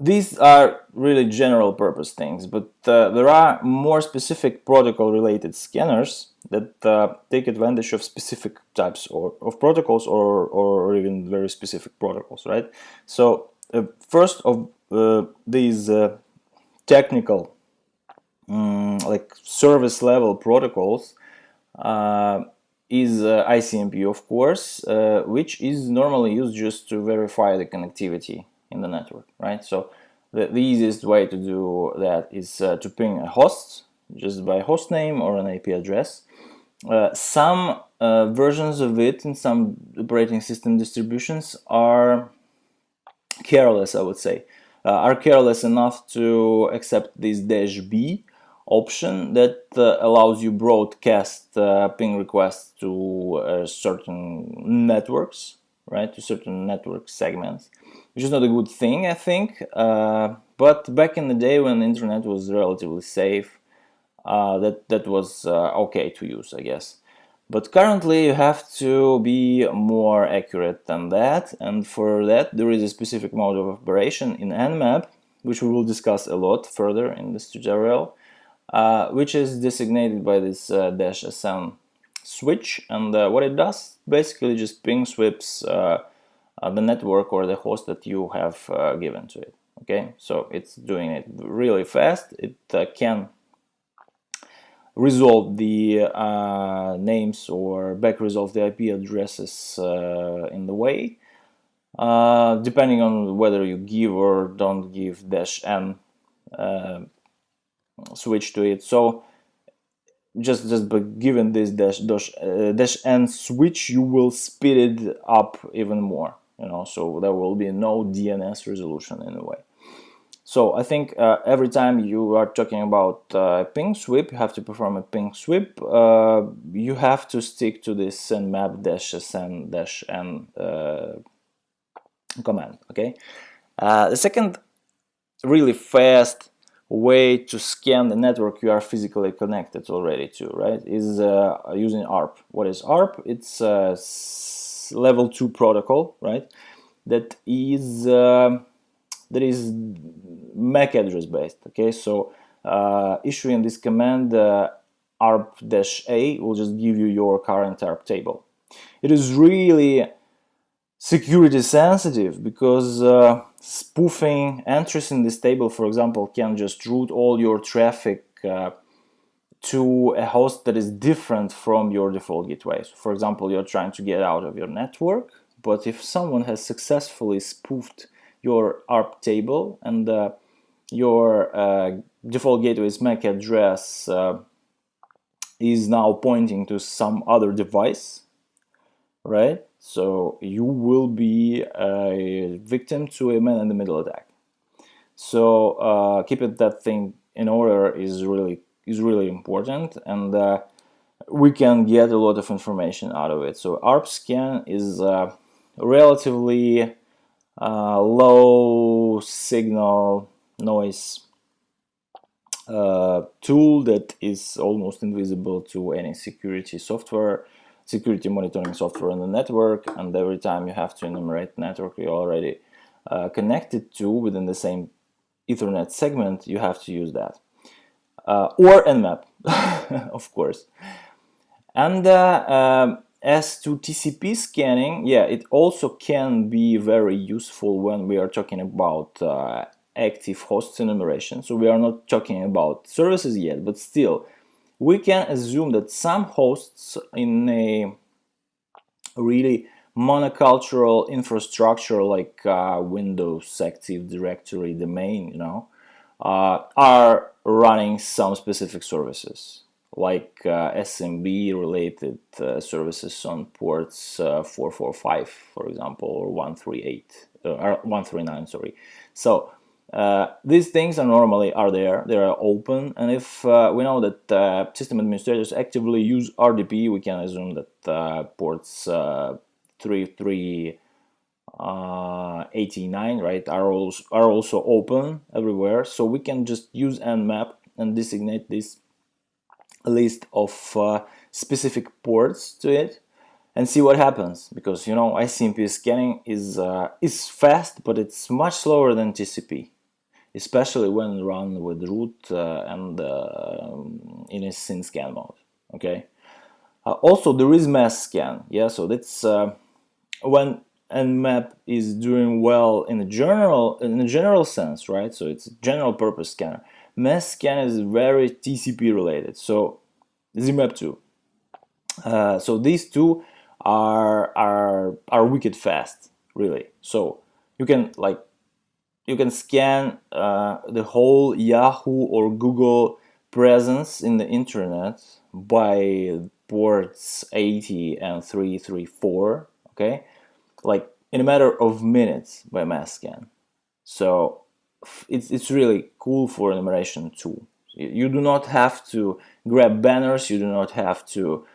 these are really general purpose things, but there are more specific protocol related scanners that take advantage of specific types of protocols, or even very specific protocols, right? So first of these technical like service level protocols is ICMP, of course, which is normally used just to verify the connectivity in the network, right? So the easiest way to do that is to ping a host just by host name or an IP address. Some versions of it in some operating system distributions are careless, I would say, are careless enough to accept this -B option that allows you broadcast ping requests to certain networks, right, to certain network segments, which is not a good thing, I think. But back in the day when the internet was relatively safe, that was okay to use, I guess. But currently you have to be more accurate than that, and for that there is a specific mode of operation in Nmap, which we will discuss a lot further in this tutorial, which is designated by this -SN switch, and what it does basically just ping sweeps the network or the host that you have given to it. Okay, so it's doing it really fast. It can resolve the names or back resolve the IP addresses in the way, depending on whether you give or don't give -N switch to it. So just by giving this -N switch, you will speed it up even more, you know, so there will be no DNS resolution in a way. So I think every time you are talking about ping sweep, you have to perform a ping sweep. You have to stick to this nmap -SN-N command. Okay. The second really fast way to scan the network you are physically connected already to, right, is using ARP. What is ARP? It's a level 2 protocol, right? That is MAC address based. Okay, so issuing this command ARP-A will just give you your current ARP table. It is really security sensitive because spoofing entries in this table, for example, can just route all your traffic to a host that is different from your default gateway. So for example, you're trying to get out of your network, but if someone has successfully spoofed your ARP table and your default gateway's MAC address is now pointing to some other device, right? So you will be a victim to a man-in-the-middle attack. So keeping that thing in order is really important, and we can get a lot of information out of it. So ARP scan is a relatively low signal noise tool that is almost invisible to any security monitoring software on the network, and every time you have to enumerate network you're already connected to within the same Ethernet segment, you have to use that. Or Nmap, of course. And as to TCP scanning, yeah, it also can be very useful when we are talking about active hosts enumeration. So we are not talking about services yet, but still, we can assume that some hosts in a really monocultural infrastructure like Windows Active Directory domain, you know, are running some specific services like SMB related services on ports 445, for example, or 138 or 139, sorry. So these things are normally there, they are open, and if we know that system administrators actively use RDP, we can assume that ports 3389, right, are also open everywhere. So we can just use Nmap and designate this list of specific ports to it and see what happens, because, you know, ICMP scanning is fast, but it's much slower than TCP. especially when run with root and in a scene scan mode. Okay. Also, there is mass scan. Yeah, so that's when Nmap is doing well in a general sense, right? So it's a general purpose scanner. Mass scan is very TCP related. So Zmap too. So these two are wicked fast, really. So you can scan the whole Yahoo or Google presence in the internet by ports 80 and 334, okay, like in a matter of minutes by mass scan. So it's really cool for enumeration too. You do not have to grab banners, you do not have to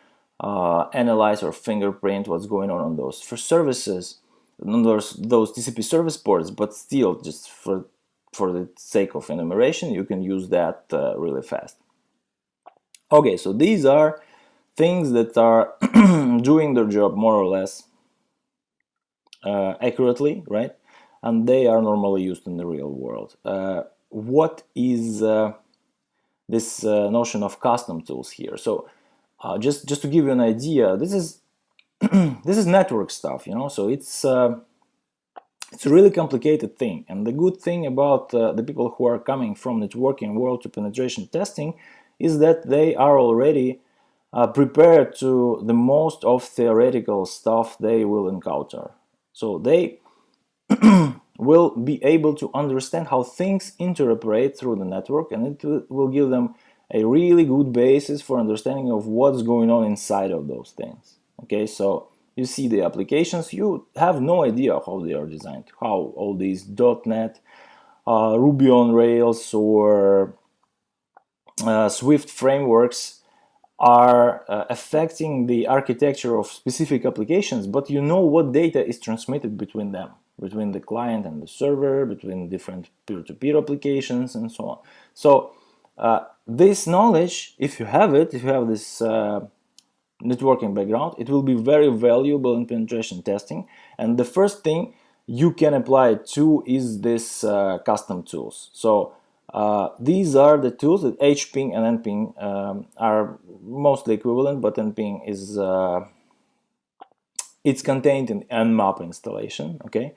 analyze or fingerprint what's going on those for services, on those TCP service ports, but still, just for the sake of enumeration, you can use that really fast. Okay, so these are things that are doing their job more or less accurately, right? And they are normally used in the real world. What is this notion of custom tools here? So just to give you an idea, this is this is network stuff, you know. So it's a really complicated thing. And the good thing about the people who are coming from networking world to penetration testing is that they are already prepared to the most of theoretical stuff they will encounter. So they will be able to understand how things interoperate through the network, and it will give them a really good basis for understanding of what's going on inside of those things. Okay, so you see the applications, you have no idea how they are designed, how all these .NET, Ruby on Rails, or Swift frameworks are affecting the architecture of specific applications, but you know what data is transmitted between them, between the client and the server, between different peer-to-peer applications, and so on. So this knowledge, if you have it, if you have this networking background, it will be very valuable in penetration testing. And the first thing you can apply it to is this custom tools. So these are the tools that hping and nping are mostly equivalent, but nping is it's contained in nmap installation. Okay,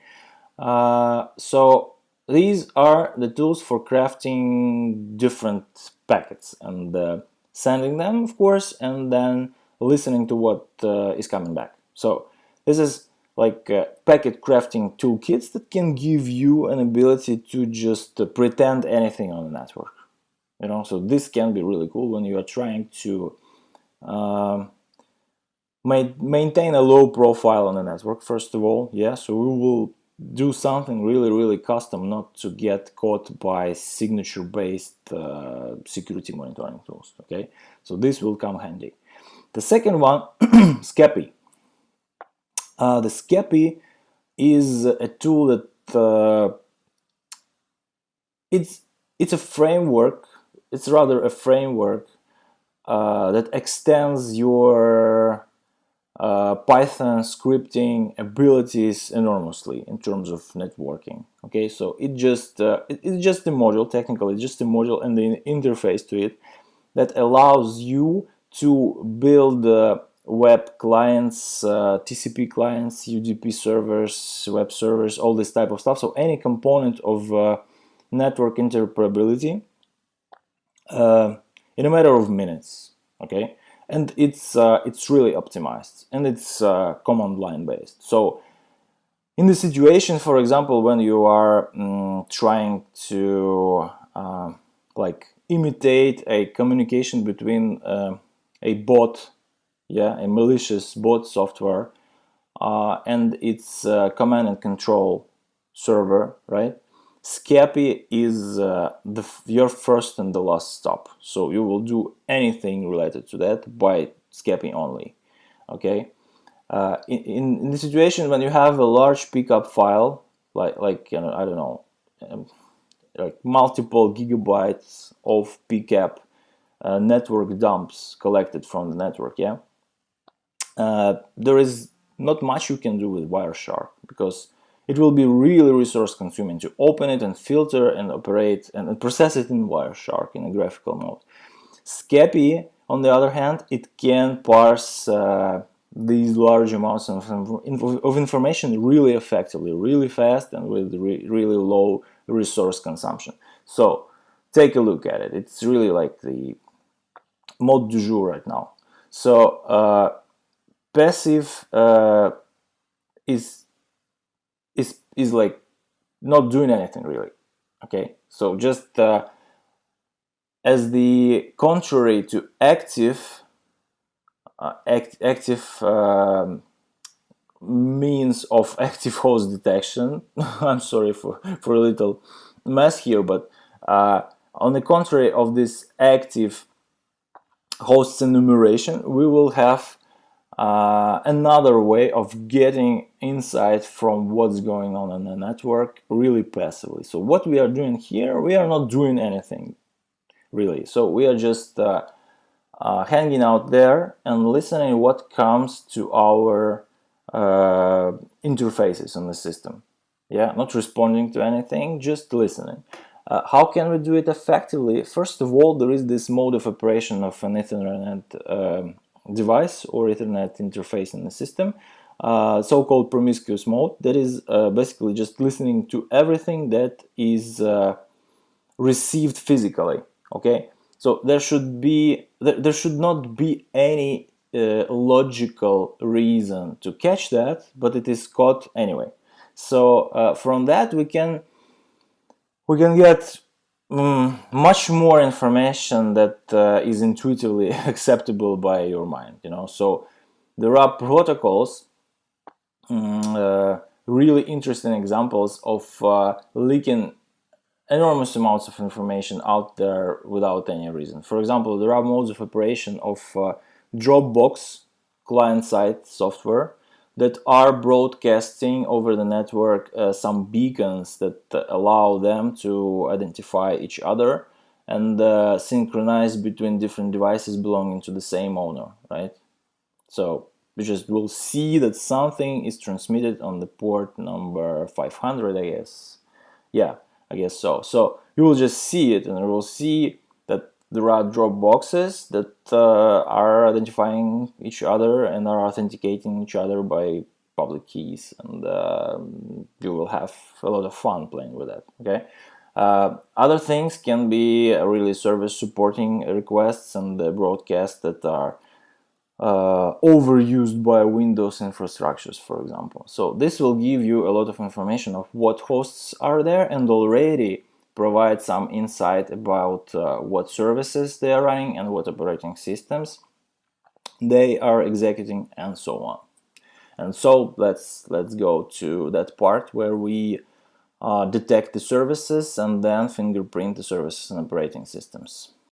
so these are the tools for crafting different packets and sending them, of course, and then listening to what is coming back. So this is like packet crafting toolkits that can give you an ability to just pretend anything on the network. You know, so this can be really cool when you are trying to maintain a low profile on the network, first of all. Yeah, so we will do something really custom, not to get caught by signature based security monitoring tools. Okay, so this will come handy. The second one, Skeppy. The Skeppy is a tool that it's a framework. It's rather a framework that extends your Python scripting abilities enormously in terms of networking. Okay, so it's just a module. Technically, it's just a module and the interface to it that allows you to build web clients, TCP clients, UDP servers, web servers, all this type of stuff. So any component of network interoperability in a matter of minutes. Okay, and it's really optimized, and it's command line based. So in the situation, for example, when you are trying to like imitate a communication between a bot, yeah, a malicious bot software, and its command and control server, right? Skeppy is your first and the last stop. So you will do anything related to that by Skeppy only. Okay. In the situation when you have a large pickup file, like you know, I don't know, like multiple gigabytes of pcap network dumps collected from the network, yeah, there is not much you can do with Wireshark, because it will be really resource consuming to open it and filter and operate and process it in Wireshark in a graphical mode. Scapy, on the other hand, it can parse these large amounts of information really effectively, really fast, and with really low resource consumption. So take a look at it. It's really like the mode du jour right now. So passive is like not doing anything really. Okay, so just as the contrary to active means of active host detection. I'm sorry for a little mess here, but on the contrary of this active hosts enumeration, we will have another way of getting insight from what's going on in the network really passively. So what we are doing here, we are not doing anything really. So we are just hanging out there and listening what comes to our interfaces on the system. Yeah, not responding to anything, just listening. How can we do it effectively? First of all, there is this mode of operation of an Ethernet device or Ethernet interface in the system, so-called promiscuous mode. That is basically just listening to everything that is received physically. Okay, so there should not be any logical reason to catch that, but it is caught anyway. So from that we can get much more information that is intuitively acceptable by your mind. So there are protocols, really interesting examples of leaking enormous amounts of information out there without any reason. For example, there are modes of operation of Dropbox client-side software that are broadcasting over the network some beacons that allow them to identify each other and synchronize between different devices belonging to the same owner, right? So you just will see that something is transmitted on the port number 500, I guess. Yeah, I guess so. So you will just see it, and you will see that there are drop boxes that are identifying each other and are authenticating each other by public keys, and you will have a lot of fun playing with that. Okay. Other things can be really service supporting requests and broadcasts that are overused by Windows infrastructures, for example. So this will give you a lot of information of what hosts are there and already provide some insight about what services they are running and what operating systems they are executing and so on. And so let's go to that part where we detect the services and then fingerprint the services and operating systems.